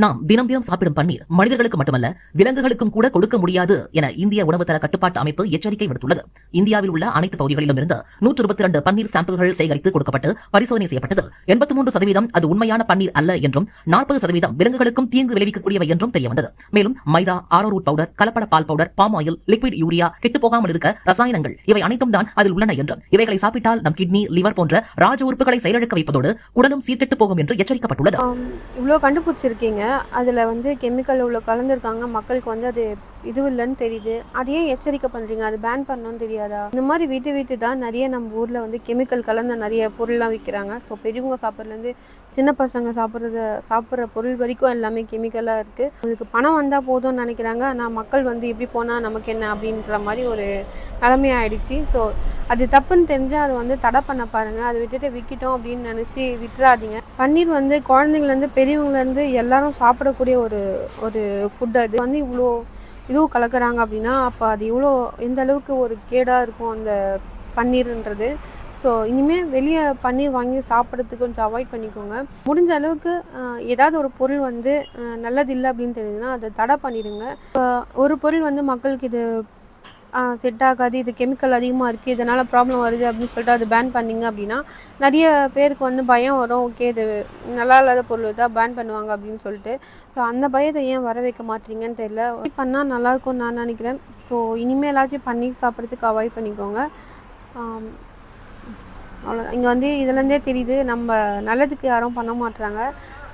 நாம் தினம் தினம் சாப்பிடும் பன்னீர் மனிதர்களுக்கு மட்டுமல்ல விலங்குகளுக்கும் கூட கொடுக்க முடியாது என இந்திய உணவுத்தர கட்டுப்பாட்டு அமைப்பு எச்சரிக்கை விடுத்துள்ளது. இந்தியாவில் உள்ள அனைத்து பகுதிகளிலும் இருந்து 122 பன்னீர் சாம்பிள்கள் சேகரித்து கொடுக்கப்பட்டு பரிசோதனை செய்யப்பட்டது. 83% அது உண்மையான பன்னீர் அல்ல என்றும் 40% விலங்குகளுக்கும் தீங்கு விளைவிக்கக்கூடியவை என்றும் தெரியவந்தது. மேலும் மைதா, ஆரோரூட் பவுடர், கலப்பட பால் powder, palm oil, liquid urea, கெட்டு போகாமல் இருக்க ரசாயனங்கள் இவை அனைத்தும் தான் அதில் உள்ளன என்றும் இவைகளை சாப்பிட்டால் நம் கிட்னி, லிவர் போன்ற ராஜ உறுப்புகளை செயலிழக்க வைப்பதோடு உடலும் சீர்கெட்டு போகும் என்று எச்சரிக்கப்பட்டுள்ளது. இவ்வளோ கண்டுபிடிச்சிருக்கீங்க, அதில் கெமிக்கல் இவ்வளோ கலந்துருக்காங்க, மக்களுக்கு அது இது இல்லைன்னு தெரியுது, அதையே எச்சரிக்கை பண்ணுறீங்க, அது பேன் பண்ணணும்னு தெரியாதா? இந்த மாதிரி வீட்டு தான் நிறைய நம்ம ஊரில் கெமிக்கல் கலந்த நிறைய பொருள்லாம் விற்கிறாங்க. ஸோ பெரியவங்க சாப்பிட்றதுலேருந்து சின்ன பசங்க சாப்பிட்ற பொருள் வரைக்கும் எல்லாமே கெமிக்கலாக இருக்குது. அதுக்கு பணம் வந்தால் போதும்னு நினைக்கிறாங்க. ஆனால் மக்கள் இப்படி போனால் நமக்கு என்ன அப்படின்ற மாதிரி ஒரு நிலைமையாயிடுச்சு. ஸோ அது தப்புன்னு தெரிஞ்சால் அதை தடை பண்ண பாருங்கள். அதை விட்டுட்டு விற்கிட்டோம் அப்படின்னு நினச்சி விட்டுறாதீங்க. பன்னீர் குழந்தைங்கள்லேருந்து பெரியவங்கலேருந்து எல்லாரும் சாப்பிடக்கூடிய ஒரு ஃபுட். அது இவ்வளோ இதுவும் கலக்கிறாங்க அப்படின்னா அப்போ அது இவ்வளோ எந்த அளவுக்கு ஒரு கேடாக இருக்கும் அந்த பன்னீர்ன்றது. ஸோ இனிமேல் வெளியே பன்னீர் வாங்கி சாப்பிட்றதுக்கு கொஞ்சம் அவாய்ட் பண்ணிக்கோங்க. முடிஞ்ச அளவுக்கு ஏதாவது ஒரு பொருள் நல்லது இல்லை அப்படின்னு தெரியுதுன்னா அதை தடை பண்ணிடுங்க. ஒரு பொருள் மக்களுக்கு இது செட் ஆகாது, இது கெமிக்கல் அதிகமாக இருக்குது, இதனால் ப்ராப்ளம் வருது அப்படின்னு சொல்லிட்டு அது பேன் பண்ணிங்க அப்படின்னா நிறைய பேருக்கு பயம் வரும். ஓகே, இது நல்லா இல்லாத பொருள் தான் பேன் பண்ணுவாங்க அப்படின்னு சொல்லிட்டு. ஸோ அந்த பயத்தை ஏன் வர வைக்க மாட்டீங்கன்னு தெரியல. பண்ணால் நல்லாயிருக்கும்னு நான் நினைக்கிறேன். ஸோ இனிமேலாச்சும் பன்னீர் சாப்பிட்றதுக்கு அவாய்ட் பண்ணிக்கோங்க. அவ்வளோ இங்கே இதுலேருந்தே தெரியுது, நம்ம நல்லதுக்கு யாரும் பண்ண மாட்டுறாங்க,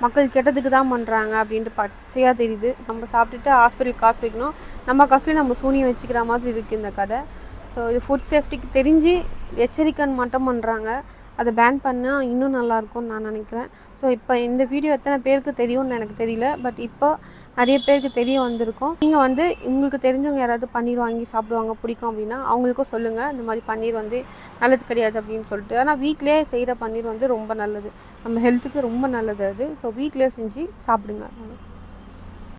மக்கள் கெட்டதுக்கு தான் பண்ணுறாங்க அப்படின்ட்டு பச்சையாக தெரியுது. நம்ம சாப்பிட்டுட்டு ஹாஸ்பிட்டலுக்கு காசு வைக்கணும், நம்ம காசுலேயும் நம்ம சூனியம் வச்சுக்கிற மாதிரி இருக்குது இந்த கதை. ஸோ இது ஃபுட் சேஃப்டிக்கு தெரிஞ்சு எச்சரிக்கைன்னு மட்டும் பண்ணுறாங்க. அதை பேன் பண்ணால் இன்னும் நல்லாயிருக்கும்னு நான் நினைக்கிறேன். ஸோ இப்போ இந்த வீடியோ எத்தனை பேருக்கு தெரியும்னு எனக்கு தெரியல, பட் இப்போ நிறைய பேருக்கு தெரிய வந்திருக்கும். நீங்கள் உங்களுக்கு தெரிஞ்சவங்க யாராவது பன்னீர் வாங்கி சாப்பிடுவாங்க, பிடிக்கும் அப்படின்னா அவங்களுக்கும் சொல்லுங்கள், இந்த மாதிரி பன்னீர் நல்லது கிடையாது அப்படின்னு சொல்லிட்டு. ஆனால் வீட்டிலே செய்கிற பன்னீர் ரொம்ப நல்லது, நம்ம ஹெல்த்துக்கு ரொம்ப நல்லது அது. ஸோ வீட்டிலே செஞ்சு சாப்பிடுங்க.